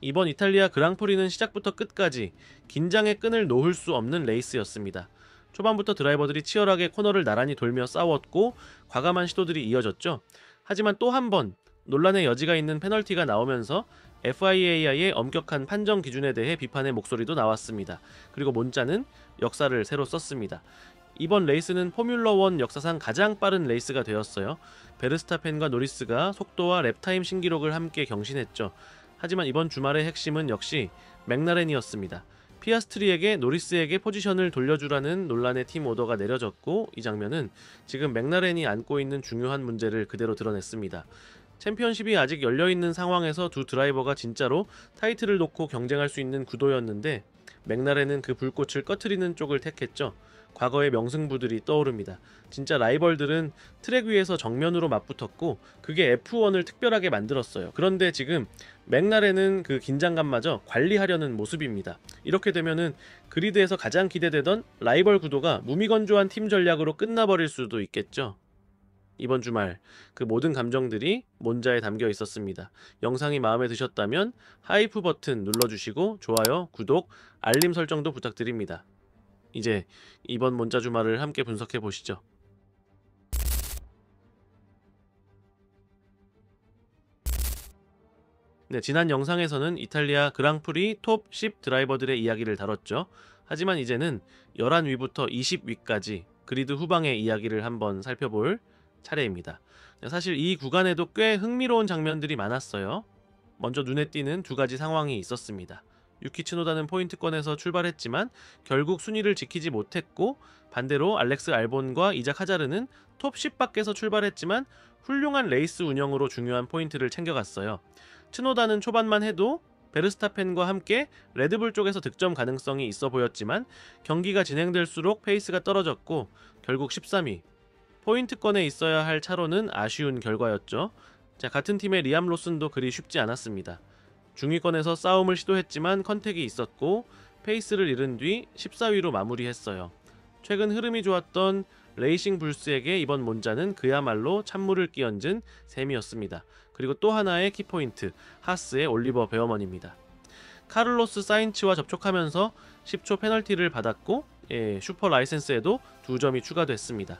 이번 이탈리아 그랑프리는 시작부터 끝까지 긴장의 끈을 놓을 수 없는 레이스였습니다. 초반부터 드라이버들이 치열하게 코너를 나란히 돌며 싸웠고 과감한 시도들이 이어졌죠. 하지만 또 한 번 논란의 여지가 있는 페널티가 나오면서 FIA의 엄격한 판정 기준에 대해 비판의 목소리도 나왔습니다. 그리고 몬자는 역사를 새로 썼습니다. 이번 레이스는 포뮬러1 역사상 가장 빠른 레이스가 되었어요. 베르스타펜과 노리스가 속도와 랩타임 신기록을 함께 경신했죠. 하지만 이번 주말의 핵심은 역시 맥라렌이었습니다. 피아스트리에게 노리스에게 포지션을 돌려주라는 논란의 팀 오더가 내려졌고, 이 장면은 지금 맥라렌이 안고 있는 중요한 문제를 그대로 드러냈습니다. 챔피언십이 아직 열려있는 상황에서 두 드라이버가 진짜로 타이틀을 놓고 경쟁할 수 있는 구도였는데 맥라렌은 그 불꽃을 꺼트리는 쪽을 택했죠. 과거의 명승부들이 떠오릅니다. 진짜 라이벌들은 트랙 위에서 정면으로 맞붙었고 그게 F1을 특별하게 만들었어요. 그런데 지금 맥라렌은 그 긴장감마저 관리하려는 모습입니다. 이렇게 되면은 그리드에서 가장 기대되던 라이벌 구도가 무미건조한 팀 전략으로 끝나버릴 수도 있겠죠. 이번 주말 그 모든 감정들이 몬자에 담겨 있었습니다. 영상이 마음에 드셨다면 하이프 버튼 눌러주시고 좋아요, 구독, 알림 설정도 부탁드립니다. 이제 이번 몬자 주말을 함께 분석해 보시죠. 네, 지난 영상에서는 이탈리아 그랑프리 톱 10 드라이버들의 이야기를 다뤘죠. 하지만 이제는 11위부터 20위까지 그리드 후방의 이야기를 한번 살펴볼 차례입니다. 사실 이 구간에도 꽤 흥미로운 장면들이 많았어요. 먼저 눈에 띄는 두 가지 상황이 있었습니다. 유키 츠노다는 포인트권에서 출발했지만 결국 순위를 지키지 못했고, 반대로 알렉스 알본과 이작 하자르는 톱 10 밖에서 출발했지만 훌륭한 레이스 운영으로 중요한 포인트를 챙겨갔어요. 츠노다는 초반만 해도 베르스타펜과 함께 레드불 쪽에서 득점 가능성이 있어 보였지만 경기가 진행될수록 페이스가 떨어졌고 결국 13위, 포인트권에 있어야 할 차로는 아쉬운 결과였죠. 자, 같은 팀의 리암 로슨도 그리 쉽지 않았습니다. 중위권에서 싸움을 시도했지만 컨택이 있었고 페이스를 잃은 뒤 14위로 마무리했어요. 최근 흐름이 좋았던 레이싱 불스에게 이번 몬자는 그야말로 찬물을 끼얹은 셈이었습니다. 그리고 또 하나의 키포인트, 하스의 올리버 베어먼입니다. 카를로스 사인츠와 접촉하면서 10초 페널티를 받았고 슈퍼 라이센스에도 2점이 추가됐습니다.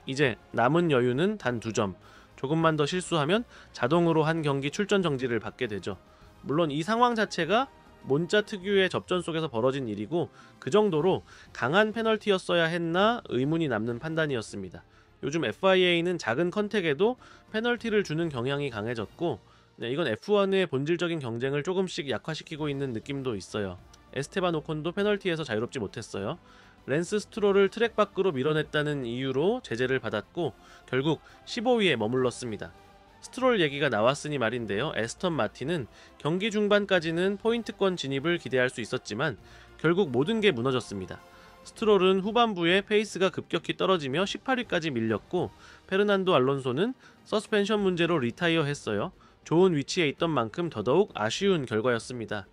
이제 남은 여유는 단 2점. 조금만 더 실수하면 자동으로 한 경기 출전 정지를 받게 되죠. 물론 이 상황 자체가 몬자 특유의 접전 속에서 벌어진 일이고 그 정도로 강한 페널티였어야 했나 의문이 남는 판단이었습니다. 요즘 FIA는 작은 컨택에도 페널티를 주는 경향이 강해졌고, 이건 F1의 본질적인 경쟁을 조금씩 약화시키고 있는 느낌도 있어요. 에스테반 오콘도 페널티에서 자유롭지 못했어요. 랜스 스트롤을 트랙 밖으로 밀어냈다는 이유로 제재를 받았고 결국 15위에 머물렀습니다. 스트롤 얘기가 나왔으니 말인데요. 에스턴 마틴은 경기 중반까지는 포인트권 진입을 기대할 수 있었지만 결국 모든 게 무너졌습니다. 스트롤은 후반부에 페이스가 급격히 떨어지며 18위까지 밀렸고 페르난도 알론소는 서스펜션 문제로 리타이어 했어요. 좋은 위치에 있던 만큼 더더욱 아쉬운 결과였습니다.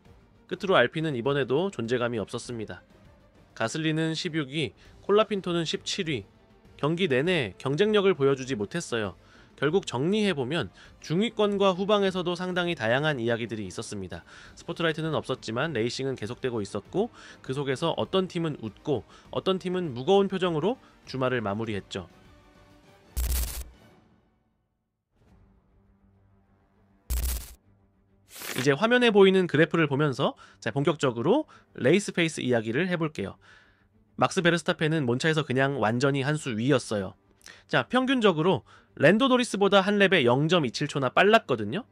끝으로 알핀은 이번에도 존재감이 없었습니다. 가슬리는 16위, 콜라핀토는 17위. 경기 내내 경쟁력을 보여주지 못했어요. 결국 정리해보면 중위권과 후방에서도 상당히 다양한 이야기들이 있었습니다. 스포트라이트는 없었지만 레이싱은 계속되고 있었고 그 속에서 어떤 팀은 웃고 어떤 팀은 무거운 표정으로 주말을 마무리했죠. 이제 화면에 보이는 그래프를 보면서 본격적으로 레이스 페이스 이야기를 해볼게요. 막스 베르스타펜은 몬차에서 그냥 완전히 한 수 위였어요. 자, 평균적으로 랜도 노리스보다 한 랩에 0.27초나 빨랐거든요.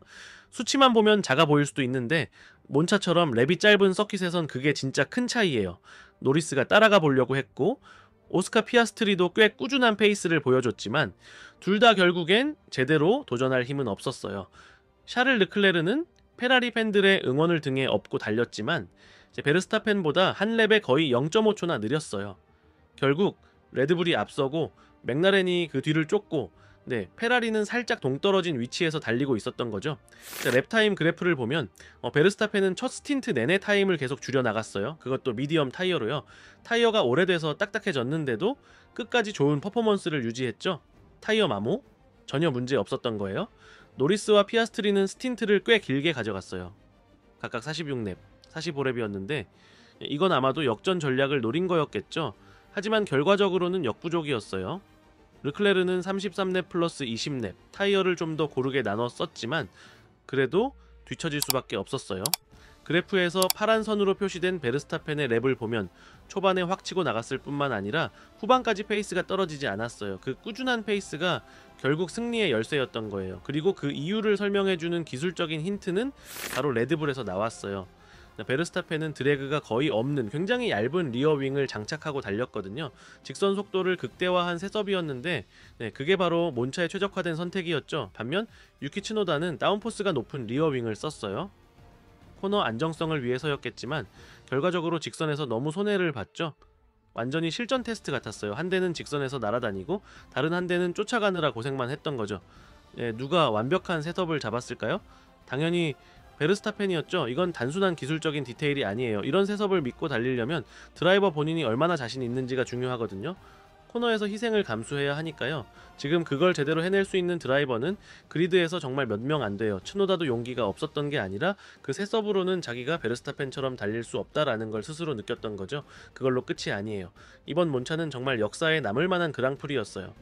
수치만 보면 작아 보일 수도 있는데 몬차처럼 랩이 짧은 서킷에선 그게 진짜 큰 차이예요. 노리스가 따라가 보려고 했고 오스카 피아스트리도 꽤 꾸준한 페이스를 보여줬지만 둘 다 결국엔 제대로 도전할 힘은 없었어요. 샤를 르클레르는 페라리 팬들의 응원을 등에 업고 달렸지만 베르스타펜보다 한 랩에 거의 0.5초나 느렸어요. 결국 레드불이 앞서고 맥라렌이 그 뒤를 쫓고 페라리는 살짝 동떨어진 위치에서 달리고 있었던 거죠. 랩타임 그래프를 보면 베르스타펜은 첫 스틴트 내내 타임을 계속 줄여나갔어요. 그것도 미디엄 타이어로요. 타이어가 오래돼서 딱딱해졌는데도 끝까지 좋은 퍼포먼스를 유지했죠. 타이어 마모? 전혀 문제 없었던 거예요. 노리스와 피아스트리는 스틴트를 꽤 길게 가져갔어요. 각각 46랩, 45랩이었는데 이건 아마도 역전 전략을 노린 거였겠죠. 하지만 결과적으로는 역부족이었어요. 르클레르는 33랩 플러스 20랩, 타이어를 좀 더 고르게 나눠 썼지만 그래도 뒤처질 수밖에 없었어요. 그래프에서 파란 선으로 표시된 베르스타펜의 랩을 보면 초반에 확 치고 나갔을 뿐만 아니라 후반까지 페이스가 떨어지지 않았어요. 그 꾸준한 페이스가 결국 승리의 열쇠였던 거예요. 그리고 그 이유를 설명해주는 기술적인 힌트는 바로 레드불에서 나왔어요. 베르스타펜은 드래그가 거의 없는 굉장히 얇은 리어윙을 장착하고 달렸거든요. 직선 속도를 극대화한 셋업이었는데 그게 바로 몬차에 최적화된 선택이었죠. 반면 유키 츠노다는 다운포스가 높은 리어윙을 썼어요. 코너 안정성을 위해서였겠지만 결과적으로 직선에서 너무 손해를 봤죠. 완전히 실전 테스트 같았어요. 한 대는 직선에서 날아다니고 다른 한 대는 쫓아가느라 고생만 했던 거죠. 누가 완벽한 셋업을 잡았을까요? 당연히 베르스타펜이었죠. 이건 단순한 기술적인 디테일이 아니에요. 이런 셋업을 믿고 달리려면 드라이버 본인이 얼마나 자신 있는지가 중요하거든요. 코너에서 희생을 감수해야 하니까요. 지금 그걸 제대로 해낼 수 있는 드라이버는 그리드에서 정말 몇 명 안 돼요. 츠노다도 용기가 없었던 게 아니라 그 셋업으로는 자기가 베르스타펜처럼 달릴 수 없다라는 걸 스스로 느꼈던 거죠. 그걸로 끝이 아니에요. 이번 몬차는 정말 역사에 남을 만한 그랑프리였어요.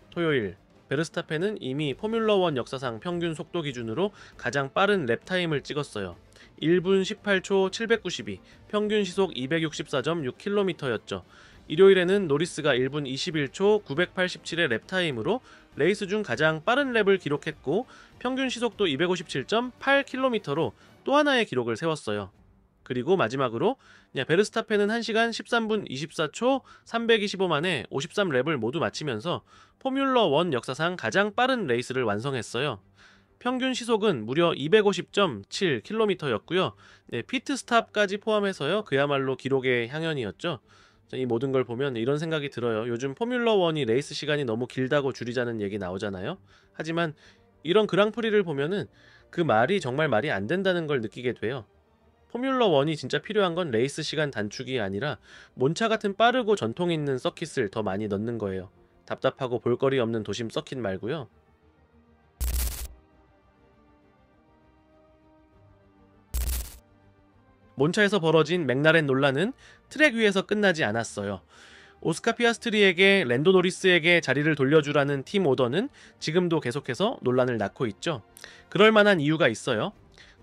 토요일 베르스타펜은 이미 포뮬러1 역사상 평균 속도 기준으로 가장 빠른 랩타임을 찍었어요. 1분 18초 792, 평균 시속 264.6km였죠. 일요일에는 노리스가 1분 21초 987의 랩타임으로 레이스 중 가장 빠른 랩을 기록했고 평균 시속도 257.8km로 또 하나의 기록을 세웠어요. 그리고 마지막으로 베르스타펜은 1시간 13분 24초 325 만에 53랩을 모두 마치면서 포뮬러1 역사상 가장 빠른 레이스를 완성했어요. 평균 시속은 무려 250.7km였고요. 피트 스탑까지 포함해서요. 그야말로 기록의 향연이었죠. 이 모든 걸 보면 이런 생각이 들어요. 요즘 포뮬러1이 레이스 시간이 너무 길다고 줄이자는 얘기 나오잖아요. 하지만 이런 그랑프리를 보면은 그 말이 정말 말이 안 된다는 걸 느끼게 돼요. 포뮬러1이 진짜 필요한 건 레이스 시간 단축이 아니라 몬차 같은 빠르고 전통 있는 서킷을 더 많이 넣는 거예요. 답답하고 볼거리 없는 도심 서킷 말고요. 몬차에서 벌어진 맥라렌 논란은 트랙 위에서 끝나지 않았어요. 오스카 피아스트리에게 랜도 노리스에게 자리를 돌려주라는 팀 오더는 지금도 계속해서 논란을 낳고 있죠. 그럴 만한 이유가 있어요.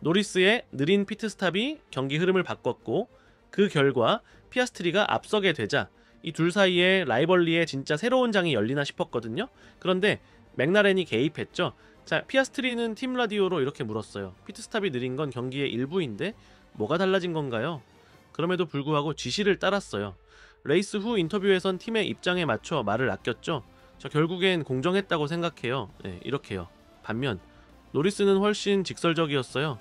노리스의 느린 피트스탑이 경기 흐름을 바꿨고 그 결과 피아스트리가 앞서게 되자 이 둘 사이에 라이벌리의 진짜 새로운 장이 열리나 싶었거든요. 그런데 맥라렌이 개입했죠. 자, 피아스트리는 팀 라디오로 이렇게 물었어요. 피트스탑이 느린 건 경기의 일부인데 뭐가 달라진 건가요? 그럼에도 불구하고 지시를 따랐어요. 레이스 후 인터뷰에선 팀의 입장에 맞춰 말을 아꼈죠. 저 결국엔 공정했다고 생각해요. 이렇게요. 반면 노리스는 훨씬 직설적이었어요.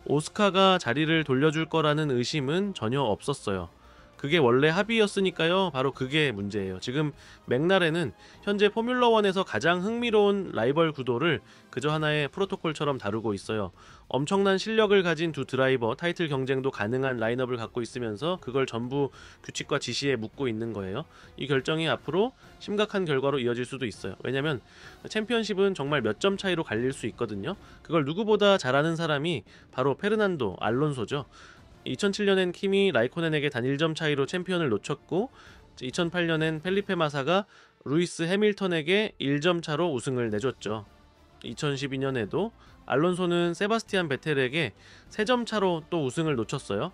오스카가 자리를 돌려줄 거라는 의심은 전혀 없었어요. 그게 원래 합의였으니까요. 바로 그게 문제예요. 지금 맥라렌은 현재 포뮬러1에서 가장 흥미로운 라이벌 구도를 그저 하나의 프로토콜처럼 다루고 있어요. 엄청난 실력을 가진 두 드라이버, 타이틀 경쟁도 가능한 라인업을 갖고 있으면서 그걸 전부 규칙과 지시에 묻고 있는 거예요. 이 결정이 앞으로 심각한 결과로 이어질 수도 있어요. 왜냐면 챔피언십은 정말 몇 점 차이로 갈릴 수 있거든요. 그걸 누구보다 잘하는 사람이 바로 페르난도 알론소죠. 2007년엔 킴이 라이코넨에게 단 1점 차이로 챔피언을 놓쳤고 2008년엔 펠리페 마사가 루이스 해밀턴에게 1점 차로 우승을 내줬죠. 2012년에도 알론소는 세바스티안 베텔에게 3점 차로 또 우승을 놓쳤어요.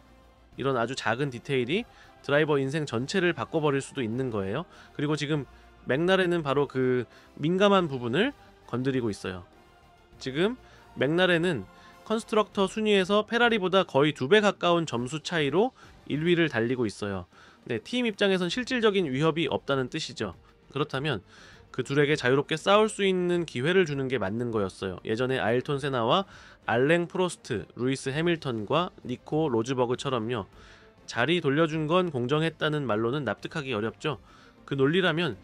이런 아주 작은 디테일이 드라이버 인생 전체를 바꿔버릴 수도 있는 거예요. 그리고 지금 맥라렌은 바로 그 민감한 부분을 건드리고 있어요. 지금 맥라렌은 컨스트럭터 순위에서 페라리보다 거의 2배 가까운 점수 차이로 1위를 달리고 있어요. 팀 입장에선 실질적인 위협이 없다는 뜻이죠. 그렇다면 그 둘에게 자유롭게 싸울 수 있는 기회를 주는 게 맞는 거였어요. 예전에 아일톤 세나와 알랭 프로스트, 루이스 해밀턴과 니코 로즈버그처럼요. 자리 돌려준 건 공정했다는 말로는 납득하기 어렵죠. 그 논리라면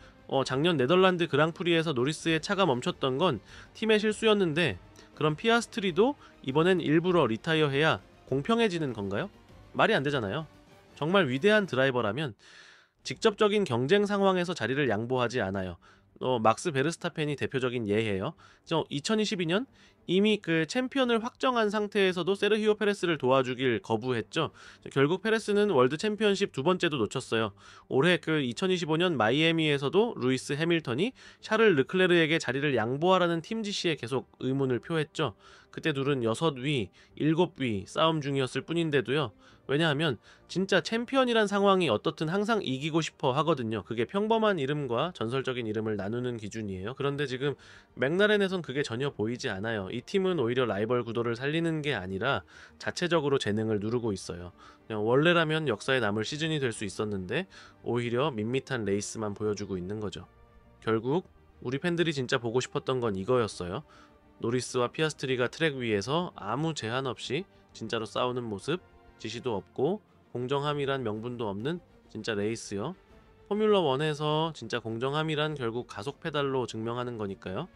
작년 네덜란드 그랑프리에서 노리스의 차가 멈췄던 건 팀의 실수였는데 그럼 피아스트리도 이번엔 일부러 리타이어해야 공평해지는 건가요? 말이 안 되잖아요. 정말 위대한 드라이버라면 직접적인 경쟁 상황에서 자리를 양보하지 않아요. 막스 베르스타펜이 대표적인 예예요. 2022년 이미 그 챔피언을 확정한 상태에서도 세르히오 페레스를 도와주길 거부했죠. 결국 페레스는 월드 챔피언십 두 번째도 놓쳤어요. 올해 그 2025년 마이애미에서도 루이스 해밀턴이 샤를 르클레르에게 자리를 양보하라는 팀 지시에 계속 의문을 표했죠. 그때 둘은 6위, 7위 싸움 중이었을 뿐인데도요. 왜냐하면 진짜 챔피언이란 상황이 어떻든 항상 이기고 싶어 하거든요. 그게 평범한 이름과 전설적인 이름을 나누는 기준이에요. 그런데 지금 맥라렌에선 그게 전혀 보이지 않아요. 이 팀은 오히려 라이벌 구도를 살리는 게 아니라 자체적으로 재능을 누르고 있어요. 그냥 원래라면 역사에 남을 시즌이 될 수 있었는데 오히려 밋밋한 레이스만 보여주고 있는 거죠. 결국 우리 팬들이 진짜 보고 싶었던 건 이거였어요. 노리스와 피아스트리가 트랙 위에서 아무 제한 없이 진짜로 싸우는 모습, 지시도 없고 공정함이란 명분도 없는 진짜 레이스요. 포뮬러 1에서 진짜 공정함이란 결국 가속 페달로 증명하는 거니까요.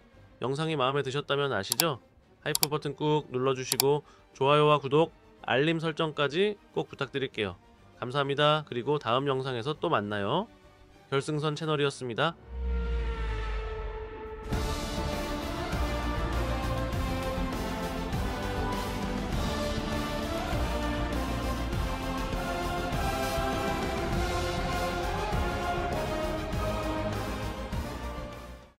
영상이 마음에 드셨다면 아시죠? 하이프 버튼 꾹 눌러주시고 좋아요와 구독, 알림 설정까지 꼭 부탁드릴게요. 감사합니다. 그리고 다음 영상에서 또 만나요. 결승선 채널이었습니다.